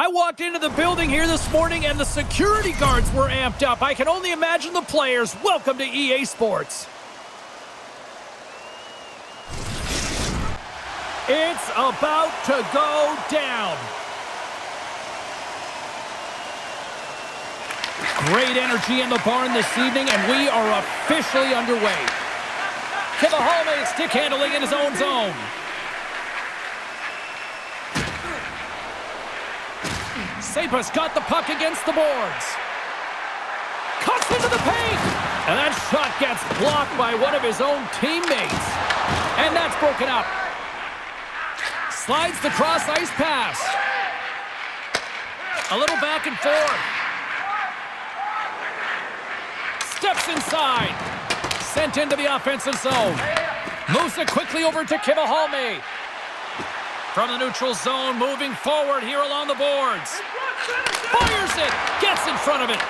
I walked into the building here this morning and the security guards were amped up. I can only imagine the players. Welcome to EA Sports. It's about to go down. Great energy in the barn this evening, and we are officially underway. Kivahalme stick handling in his own zone. Saipa's got the puck against the boards. Cuts into the paint. And that shot gets blocked by one of his own teammates. And that's broken up. Slides the cross-ice pass. A little back and forth. Steps inside. Sent into the offensive zone. Moves it quickly over to Kivahalme. From the neutral zone, moving forward here along the boards. Fires it. Gets in front of it.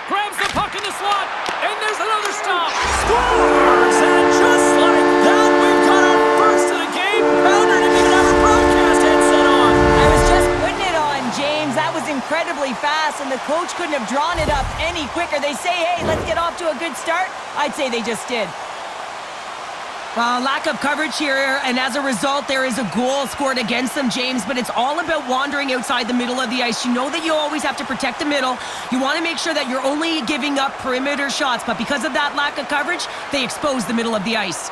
Grabs the puck in the slot. And there's another stop. Scores! And just like that, we've got our first of the game. Pounder didn't even have a broadcast headset on. I was just putting it on, James. That was incredibly fast, and the coach couldn't have drawn it up any quicker. They say, hey, let's get off to a good start. I'd say they just did. Well, lack of coverage here, and as a result, there is a goal scored against them, James, but it's all about wandering outside the middle of the ice. You know that you always have to protect the middle. You want to make sure that you're only giving up perimeter shots, but because of that lack of coverage, they expose the middle of the ice.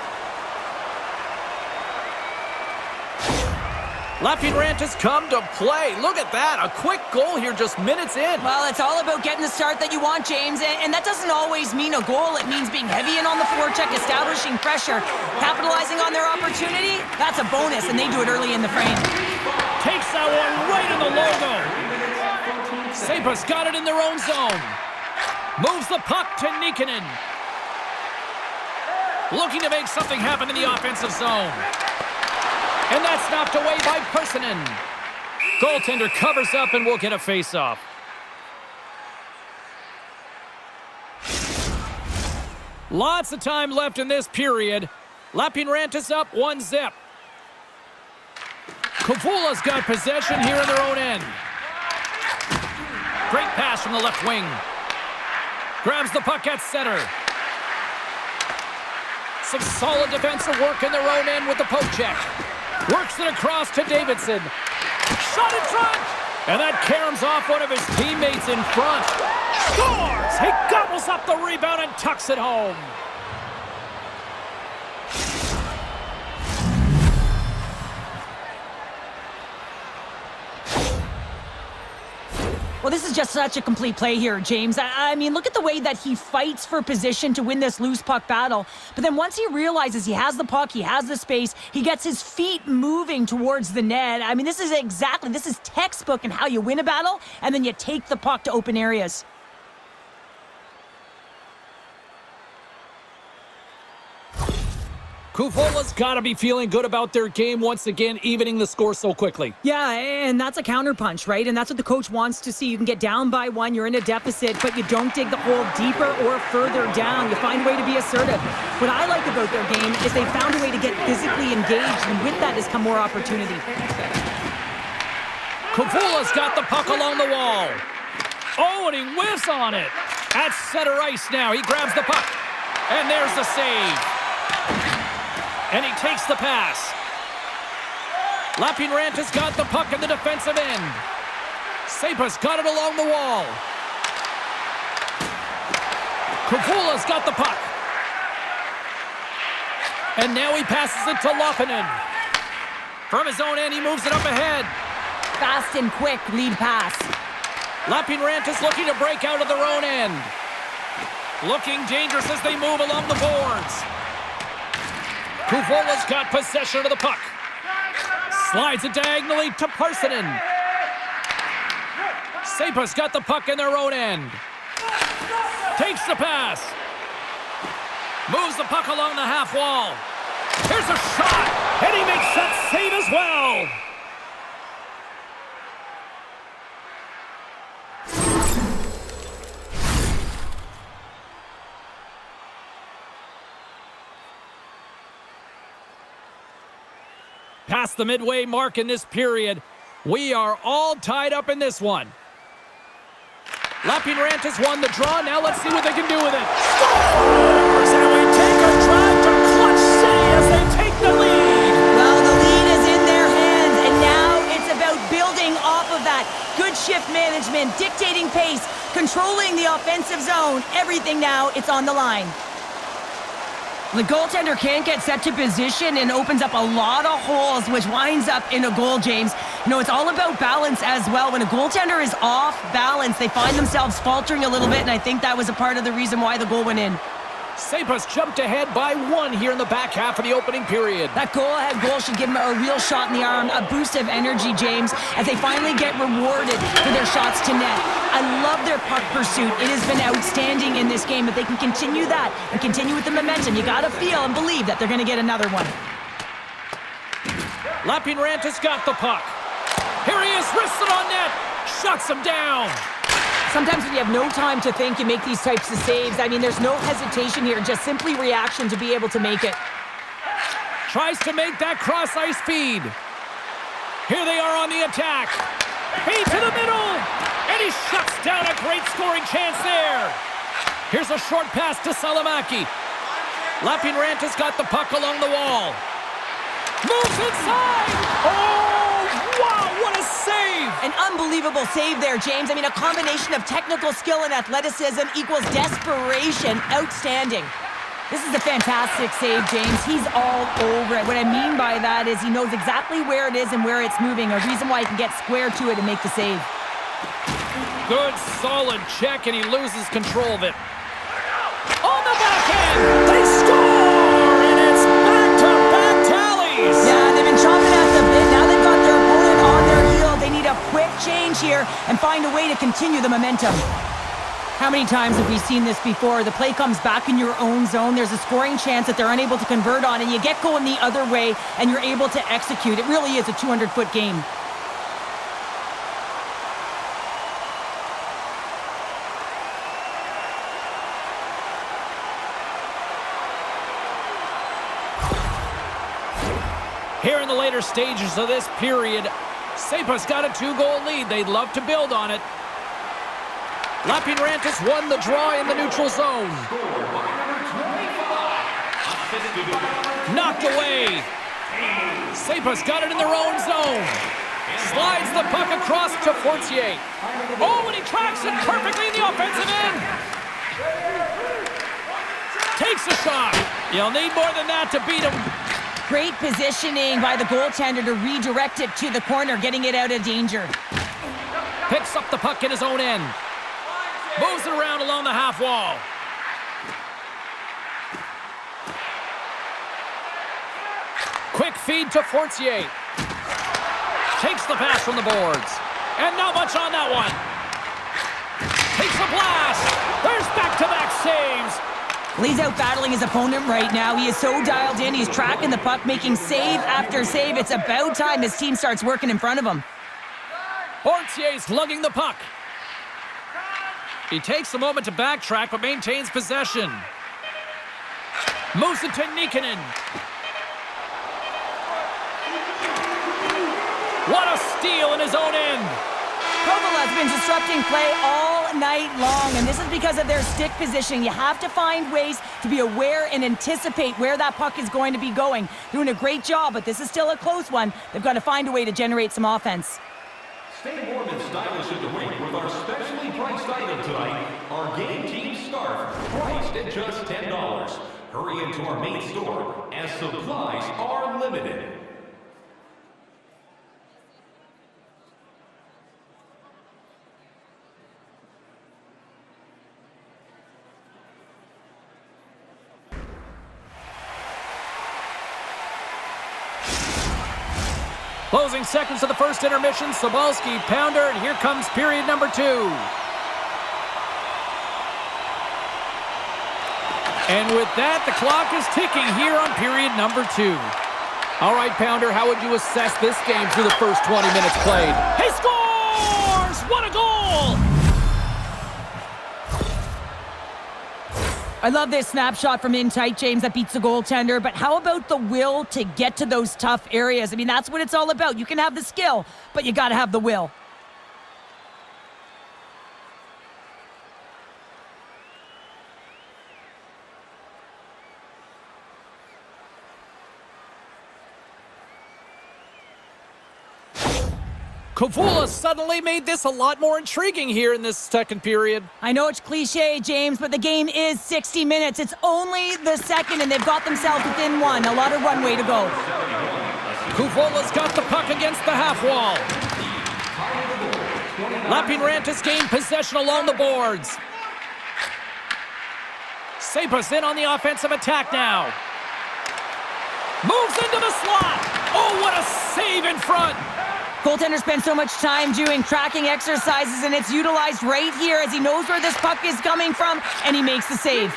Lenght has come to play. Look at that. A quick goal here just minutes in. Well, it's all about getting the start that you want, James, and that doesn't always mean a goal. It means being heavy in on the forecheck, establishing pressure, capitalizing on their opportunity. That's a bonus, and they do it early in the frame. Takes that one right in the logo. Saipa's got it in their own zone. Moves the puck to Nikkanen. Looking to make something happen in the offensive zone. And that's knocked away by Persinen. Goaltender covers up and will get a face-off. Lots of time left in this period. Lenght is up 1-0. Kavula's got possession here in their own end. Great pass from the left wing. Grabs the puck at center. Some solid defensive work in their own end with the poke check. Works it across to Davidson. Shot in front! And that caroms off one of his teammates in front. Scores! He gobbles up the rebound and tucks it home. Well, this is just such a complete play here, James. I mean, look at the way that he fights for position to win this loose puck battle. But then once he realizes he has the puck, he has the space, he gets his feet moving towards the net. I mean, this is textbook in how you win a battle, and then you take the puck to open areas. Kuvola's got to be feeling good about their game once again, evening the score so quickly. Yeah, and that's a counterpunch, right? And that's what the coach wants to see. You can get down by one, you're in a deficit, but you don't dig the hole deeper or further down. You find a way to be assertive. What I like about their game is they found a way to get physically engaged, and with that has come more opportunity. Kavula's got the puck along the wall. Oh, and he whiffs on it. At center ice now, he grabs the puck. And there's the save. And he takes the pass. Lenght has got the puck in the defensive end. Saipa's got it along the wall. Kavula's got the puck. And now he passes it to Lopinen. From his own end, he moves it up ahead. Fast and quick lead pass. Lenght is looking to break out of their own end. Looking dangerous as they move along the boards. Kuvola's got possession of the puck. Slides it diagonally to Persinen. Saipa's got the puck in their own end. Takes the pass. Moves the puck along the half wall. Here's a shot, and he makes that save as well. Past the midway mark in this period. We are all tied up in this one. Lapping Rant has won the draw. Now let's see what they can do with it. Scores! And we take a drive to Clutch City as they take the lead. Well, the lead is in their hands, and now it's about building off of that. Good shift management, dictating pace, controlling the offensive zone. Everything now, it's on the line. The goaltender can't get set to position and opens up a lot of holes, which winds up in a goal, James. You know, it's all about balance as well. When a goaltender is off balance, they find themselves faltering a little bit, and I think that was a part of the reason why the goal went in. Saipa's jumped ahead by 1 here in the back half of the opening period. That go-ahead goal should give them a real shot in the arm, a boost of energy, James, as they finally get rewarded for their shots to net. I love their puck pursuit. It has been outstanding in this game. If they can continue that and continue with the momentum, you got to feel and believe that they're going to get another one. Lapping Rant has got the puck. Here he is, wristed on net. Shuts him down. Sometimes when you have no time to think, you make these types of saves. I mean, there's no hesitation here, just simply reaction to be able to make it. Tries to make that cross-ice feed. Here they are on the attack. Feed to the middle. And he shuts down a great scoring chance there. Here's a short pass to Salamaki. Lapping Rant has got the puck along the wall. Moves inside. Oh, wow, what a save. An unbelievable save there, James. I mean, a combination of technical skill and athleticism equals desperation. Outstanding. This is a fantastic save, James. He's all over it. What I mean by that is he knows exactly where it is and where it's moving, a reason why he can get square to it and make the save. Good, solid check, and he loses control of it. On the backhand, they score, and it's back-to-back tallies. Yeah, they've been chomping at the bit. Now they've got their opponent on their heel. They need a quick change here and find a way to continue the momentum. How many times have we seen this before? The play comes back in your own zone. There's a scoring chance that they're unable to convert on, and you get going the other way, and you're able to execute. It really is a 200-foot game. Here in the later stages of this period, Saipa's got a 2-goal lead. They'd love to build on it. Lapping Rant has won the draw in the neutral zone. Knocked away. Saipa's got it in their own zone. Slides the puck across to Fortier. Oh, and he tracks it perfectly in the offensive end. Takes a shot. You'll need more than that to beat him. Great positioning by the goaltender to redirect it to the corner, getting it out of danger. Picks up the puck in his own end. Moves it around along the half wall. Quick feed to Fortier. Takes the pass from the boards. And not much on that one. Takes a blast. There's back-to-back saves. He's out battling his opponent right now. He is so dialed in. He's tracking the puck, making save after save. It's about time his team starts working in front of him. Fortier's lugging the puck. He takes a moment to backtrack, but maintains possession. Moves it to Nikkanen. What a steal in his own end. Provola has been disrupting play all night long, and this is because of their stick positioning. You have to find ways to be aware and anticipate where that puck is going to be going. Doing a great job, but this is still a close one. They've got to find a way to generate some offense. Stay warm and stylish at the rink with our specially priced item tonight, our Game Team Scarf, priced at just $10. Hurry into our main store as supplies are limited. Closing seconds of the first intermission, Sobalski, pounder, and here comes period number 2. And with that, the clock is ticking here on period number 2. All right, Pounder, how would you assess this game through the first 20 minutes played? He scores! What a goal! I love this snapshot from in tight, James, that beats the goaltender. But how about the will to get to those tough areas? I mean, that's what it's all about. You can have the skill, but you got to have the will. KooKoo suddenly made this a lot more intriguing here in this second period. I know it's cliche, James, but the game is 60 minutes. It's only the second, and they've got themselves within one. A lot of runway to go. KooKoo's got the puck against the half wall. Lenght gained possession along the boards. Saipa's in on the offensive attack now. Moves into the slot. Oh, what a save in front. Goaltender spends so much time doing tracking exercises, and it's utilized right here as he knows where this puck is coming from, and he makes the save.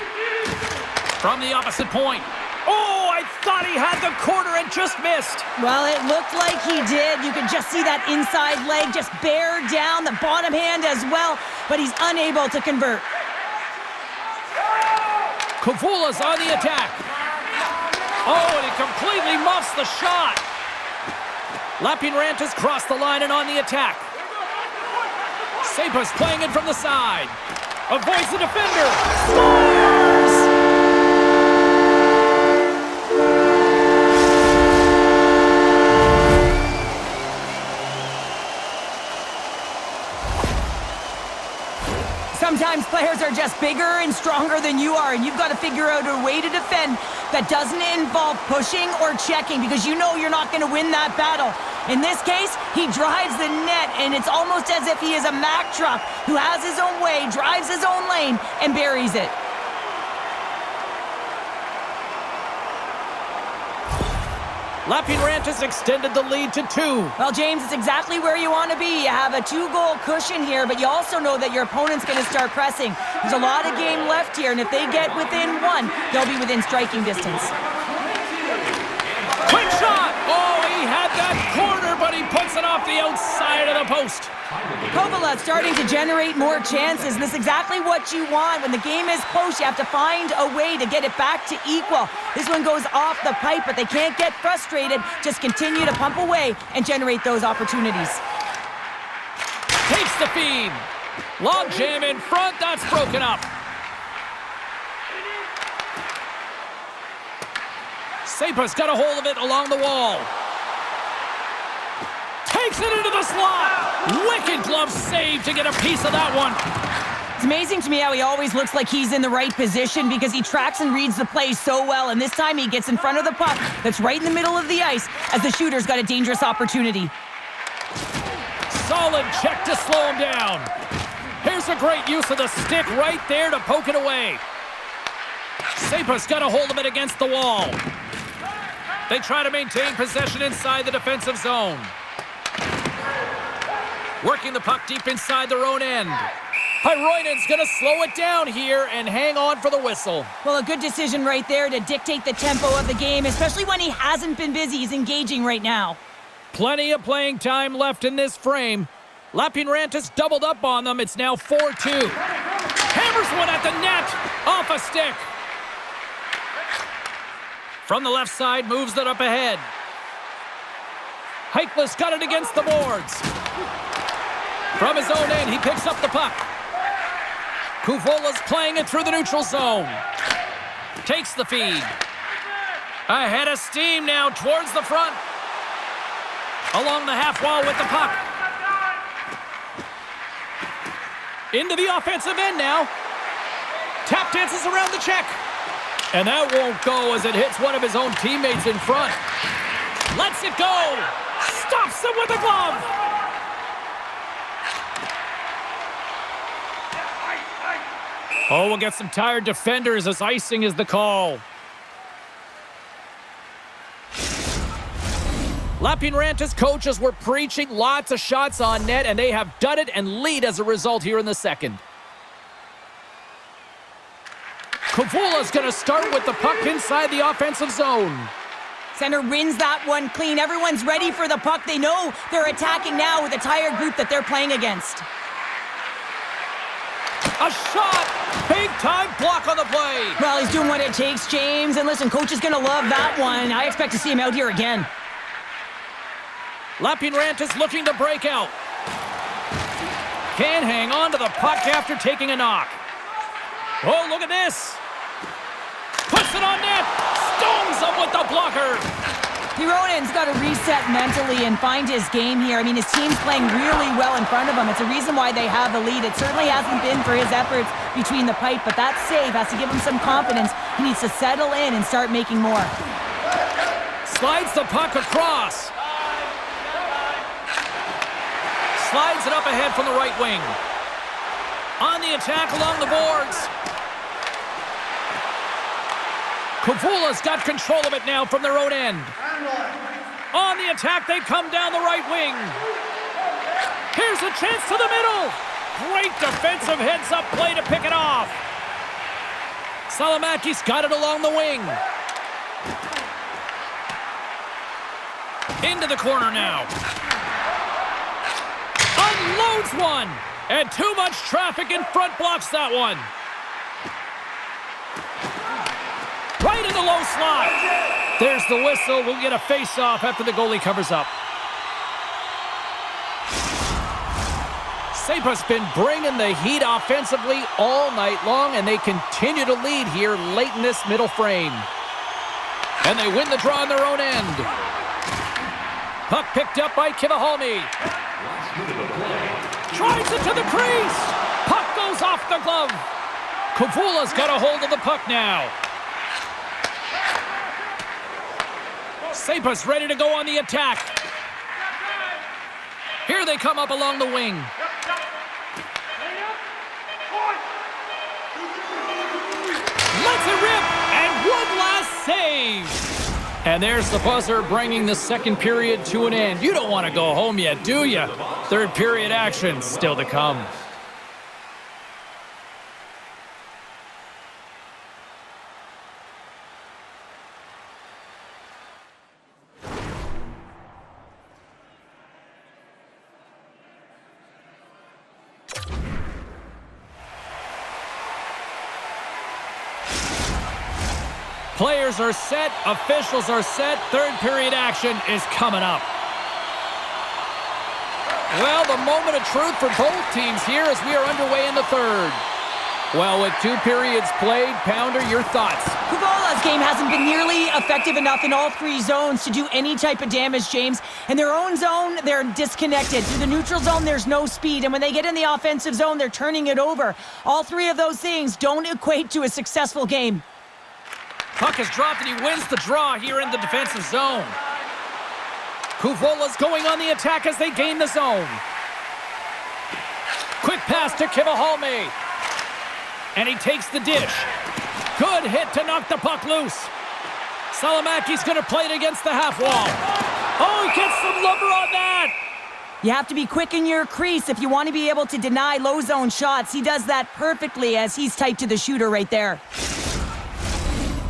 From the opposite point. Oh, I thought he had the corner and just missed. Well, it looked like he did. You could just see that inside leg just bear down, the bottom hand as well, but he's unable to convert. KooKoo's on the attack. Oh, and he completely muffs the shot. Lenght has crossed the line and on the attack. Saipa's playing it from the side. Avoids the defender. Scores! Sometimes players are just bigger and stronger than you are, and you've got to figure out a way to defend that doesn't involve pushing or checking, because you know you're not going to win that battle. In this case, he drives the net, and it's almost as if he is a Mack truck who has his own way, drives his own lane, and buries it. Lenght has extended the lead to 2. Well, James, it's exactly where you want to be. You have a 2-goal cushion here, but you also know that your opponent's going to start pressing. There's a lot of game left here, and if they get within 1, they'll be within striking distance. Quick shot! Oh, he had that corner, but he puts it off the outside of the post. KooKoo starting to generate more chances, and this is exactly what you want. When the game is close, you have to find a way to get it back to equal. This one goes off the pipe, but they can't get frustrated. Just continue to pump away and generate those opportunities. Takes the feed. Log jam in front, that's broken up. Saipa's got a hold of it along the wall. Takes it into the slot. Wicked glove save to get a piece of that one. It's amazing to me how he always looks like he's in the right position because he tracks and reads the play so well, and this time he gets in front of the puck that's right in the middle of the ice as the shooter's got a dangerous opportunity. Solid check to slow him down. Here's a great use of the stick right there to poke it away. Saipa's got a hold of it against the wall. They try to maintain possession inside the defensive zone. Working the puck deep inside their own end. Hyroinen's going to slow it down here and hang on for the whistle. Well, a good decision right there to dictate the tempo of the game, especially when he hasn't been busy. He's engaging right now. Plenty of playing time left in this frame. Lenght has doubled up on them. It's now 4-2. Hammers one at the net. Off a stick. From the left side, moves it up ahead. Heikless got it against the boards. From his own end, he picks up the puck. KooKoo's playing it through the neutral zone. Takes the feed. Ahead of steam now towards the front. Along the half wall with the puck. Into the offensive end now. Tap dances around the check. And that won't go as it hits one of his own teammates in front. Lets it go. Stops him with a glove. Oh, we'll get some tired defenders as icing is the call. Lenht's coaches were preaching lots of shots on net, and they have done it and lead as a result here in the second. KooKoo's going to start with the puck inside the offensive zone. Center wins that one clean. Everyone's ready for the puck. They know they're attacking now with a tired group that they're playing against. A shot! Big-time block on the play. Well, he's doing what it takes, James. And listen, coach is going to love that one. I expect to see him out here again. Lenght is looking to break out. Can't hang on to the puck after taking a knock. Oh, look at this. Puts it on net. Stones him with the blocker. Hironen's got to reset mentally and find his game here. I mean, his team's playing really well in front of him. It's a reason why they have the lead. It certainly hasn't been for his efforts between the pipe, but that save has to give him some confidence. He needs to settle in and start making more. Slides the puck across. Slides it up ahead from the right wing. On the attack along the boards. KooKoo's got control of it now from their own end. On the attack, they come down the right wing. Here's a chance to the middle. Great defensive heads-up play to pick it off. Salamaki's got it along the wing. Into the corner now. Unloads one. And too much traffic in front blocks that one. Right in the low slot. There's the whistle. We'll get a face-off after the goalie covers up. Saipa's been bringing the heat offensively all night long, and they continue to lead here late in this middle frame. And they win the draw on their own end. Puck picked up by Kivihalme. Drives it to the crease. Puck goes off the glove. KooKoo's got a hold of the puck now. Saipa's ready to go on the attack. Here they come up along the wing. Lets it rip, and one last save. And there's the buzzer bringing the second period to an end. You don't want to go home yet, do you? Third period action still to come. Players are set, officials are set, third period action is coming up. Well, the moment of truth for both teams here as we are underway in the third. Well, with 2 periods played, Pounder, your thoughts? KooKoo's game hasn't been nearly effective enough in all 3 zones to do any type of damage, James. In their own zone, they're disconnected. Through the neutral zone, there's no speed. And when they get in the offensive zone, they're turning it over. All 3 of those things don't equate to a successful game. Puck is dropped and he wins the draw here in the defensive zone. KooKoo's going on the attack as they gain the zone. Quick pass to Kivihalme. And he takes the dish. Good hit to knock the puck loose. Salamaki's going to play it against the half wall. Oh, he gets some lumber on that. You have to be quick in your crease if you want to be able to deny low zone shots. He does that perfectly as he's tight to the shooter right there.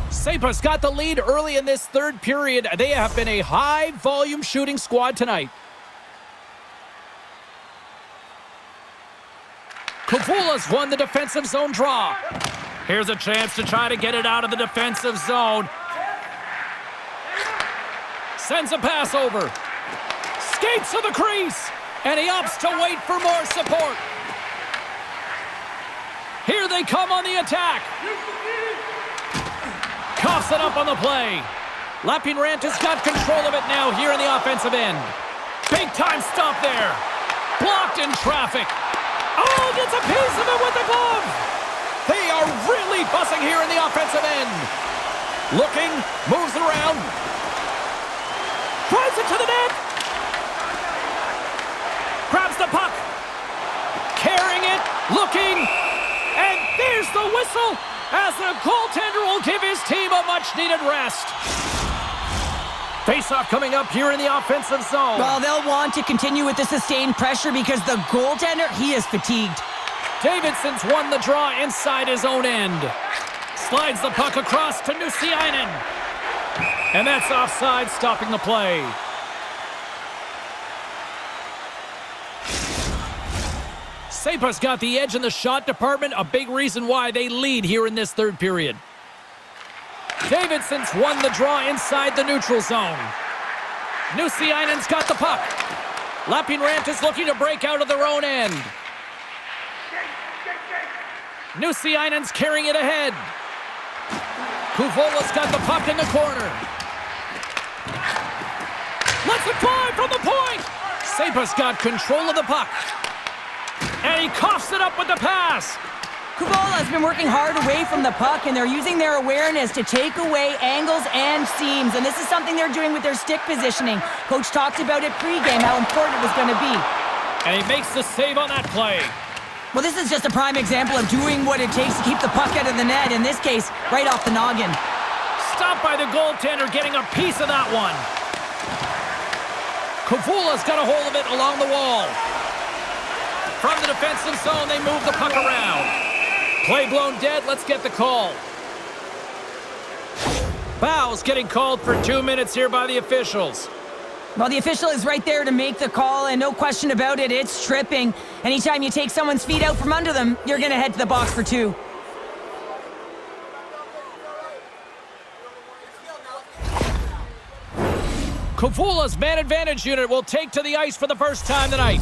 Saipa's got the lead early in this third period. They have been a high-volume shooting squad tonight. KooKoo's won the defensive zone draw. Here's a chance to try to get it out of the defensive zone. Sends a pass over. Skates to the crease. And he opts to wait for more support. Here they come on the attack. Coughs it up on the play. Lenght has got control of it now here in the offensive end. Big time stop there. Blocked in traffic. Oh, gets a piece of it with the glove. They are really bussing here in the offensive end. Looking, moves around. Drives it to the net. Grabs the puck. Carrying it, looking. And there's the whistle, as the goaltender will give his team a much-needed rest. Face-off coming up here in the offensive zone. Well, they'll want to continue with the sustained pressure because the goaltender, he is fatigued. Davidson's won the draw inside his own end. Slides the puck across to Nusiainen. And that's offside, stopping the play. Saipa's got the edge in the shot department, a big reason why they lead here in this third period. Davidson's won the draw inside the neutral zone. Nusiainen's got the puck. Lapinrant is looking to break out of their own end. Nusiainen's carrying it ahead. Kuvola's got the puck in the corner. Let's it fly from the point! Saipa's got control of the puck. And he coughs it up with the pass. Kuvola's been working hard away from the puck, and they're using their awareness to take away angles and seams. And this is something they're doing with their stick positioning. Coach talked about it pregame, how important it was going to be. And he makes the save on that play. Well, this is just a prime example of doing what it takes to keep the puck out of the net. In this case, right off the noggin. Stopped by the goaltender, getting a piece of that one. Kuvola's got a hold of it along the wall. From the defensive zone, they move the puck around. Play blown dead, let's get the call. Foul's getting called for 2 minutes here by the officials. Well, the official is right there to make the call, and no question about it, it's tripping. Anytime you take someone's feet out from under them, you're going to head to the box for 2. Kuvola's man advantage unit will take to the ice for the first time tonight.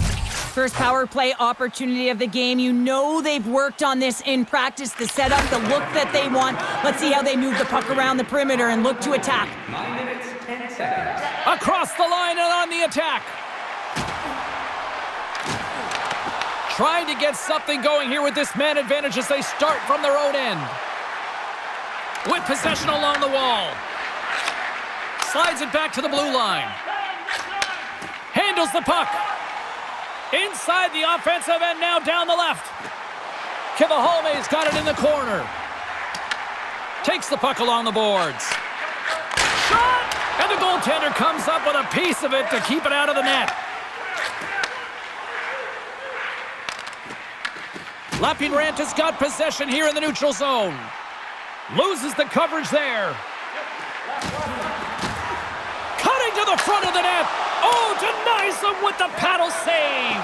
First power play opportunity of the game. You know they've worked on this in practice, the setup, the look that they want. Let's see how they move the puck around the perimeter and look to attack. 9 minutes, 10 seconds. Across the line and on the attack. Trying to get something going here with this man advantage as they start from their own end. With possession along the wall. Slides it back to the blue line. Handles the puck. Inside the offensive end, now down the left. Kivahalme's got it in the corner. Takes the puck along the boards. Shot! And the goaltender comes up with a piece of it to keep it out of the net. Lapinrant has got possession here in the neutral zone. Loses the coverage there. Cutting to the front of the net. Oh, denies them with the paddle save.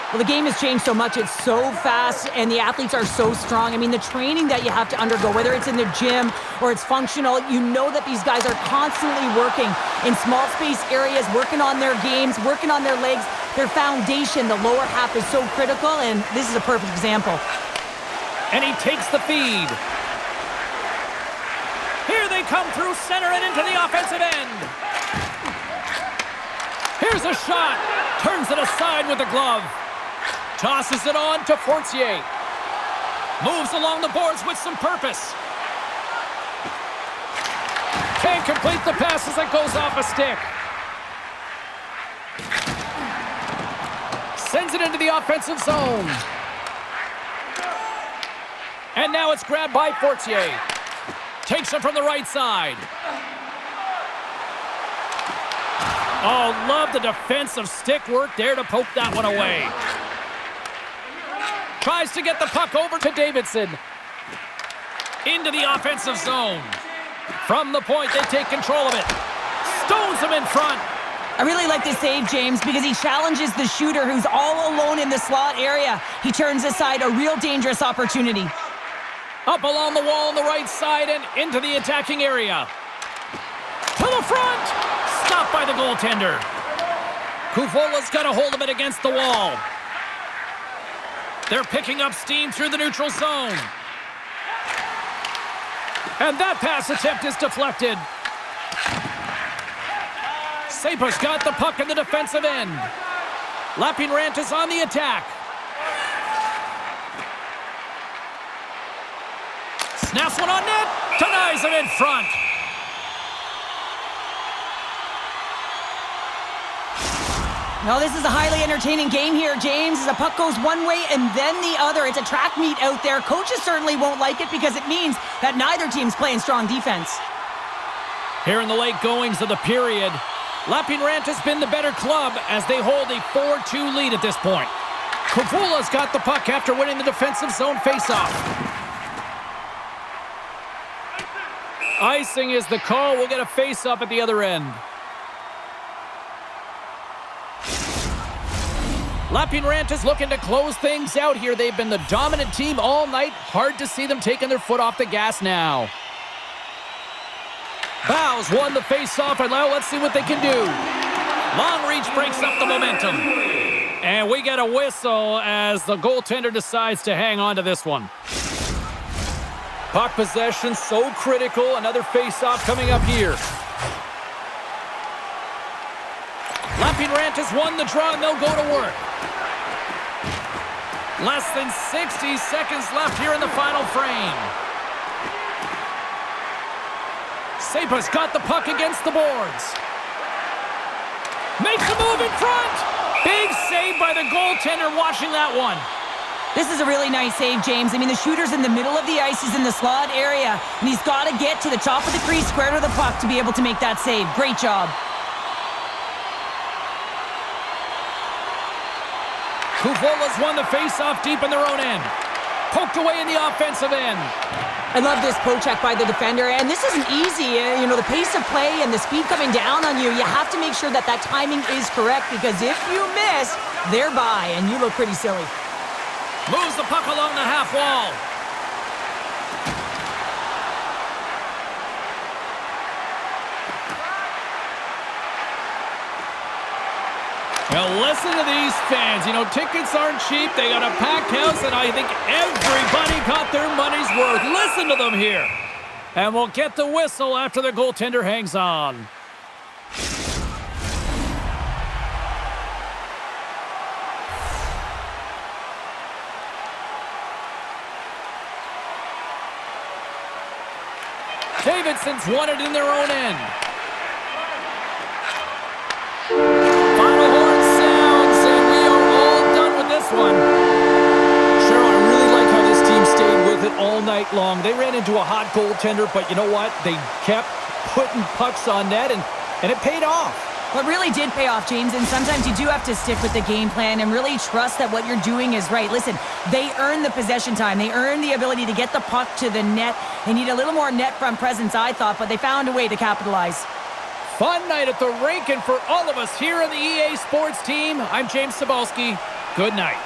Well, the game has changed so much. It's so fast, and the athletes are so strong. I mean, the training that you have to undergo, whether it's in the gym or it's functional, you know that these guys are constantly working in small space areas, working on their games, working on their legs. Their foundation, the lower half, is so critical, and this is a perfect example. And he takes the feed. Here they come through center and into the offensive end. Here's a shot. Turns it aside with the glove. Tosses it on to Fortier. Moves along the boards with some purpose. Can't complete the pass as it goes off a stick. Sends it into the offensive zone. And now it's grabbed by Fortier. Takes it from the right side. Oh, love the defensive stick work there to poke that one away. Tries to get the puck over to Davidson. Into the offensive zone. From the point, they take control of it. Stones him in front. I really like this save, James, because he challenges the shooter who's all alone in the slot area. He turns aside a real dangerous opportunity. Up along the wall on the right side and into the attacking area. To the front! Stopped by the goaltender. Kuvola's got a hold of it against the wall. They're picking up steam through the neutral zone. And that pass attempt is deflected. Saipa's got the puck in the defensive end. Lapinrant is on the attack. Snaps one on net. Denies it in front. Well, this is a highly entertaining game here, James. As the puck goes one way and then the other. It's a track meet out there. Coaches certainly won't like it because it means that neither team's playing strong defense. Here in the late goings of the period, Lapinrant has been the better club as they hold a 4-2 lead at this point. Kuvola's got the puck after winning the defensive zone faceoff. Icing is the call. We'll get a faceoff at the other end. Lenght is looking to close things out here. They've been the dominant team all night. Hard to see them taking their foot off the gas now. Bows won the face-off, and now let's see what they can do. Long reach breaks up the momentum. And we get a whistle as the goaltender decides to hang on to this one. Puck possession so critical. Another face-off coming up here. Lenght has won the draw, and they'll go to work. Less than 60 seconds left here in the final frame. Saipa's got the puck against the boards. Makes a move in front. Big save by the goaltender watching that one. This is a really nice save, James. I mean, the shooter's in the middle of the ice. He's in the slot area, and he's got to get to the top of the crease, square to the puck to be able to make that save. Great job. KooKoo's won the face-off deep in their own end. Poked away in the offensive end. I love this poke check by the defender, and this isn't easy. You know, the pace of play and the speed coming down on you, you have to make sure that that timing is correct, because if you miss, they're by, and you look pretty silly. Moves the puck along the half wall. Well, listen to these fans. You know, tickets aren't cheap. They got a packed house, and I think everybody got their money's worth. Listen to them here. And we'll get the whistle after the goaltender hangs on. Davidson's won it in their own end. Final horn sounds, and we are all done with this one. Cheryl, I really like how this team stayed with it all night long. They ran into a hot goaltender, but you know what? They kept putting pucks on net, and it paid off. Well, it really did pay off, James, and sometimes you do have to stick with the game plan and really trust that what you're doing is right. Listen, they earned the possession time. They earned the ability to get the puck to the net. They need a little more net front presence, I thought, but they found a way to capitalize. Fun night at the rink, and for all of us here on the EA Sports team, I'm James Cebulski. Good night.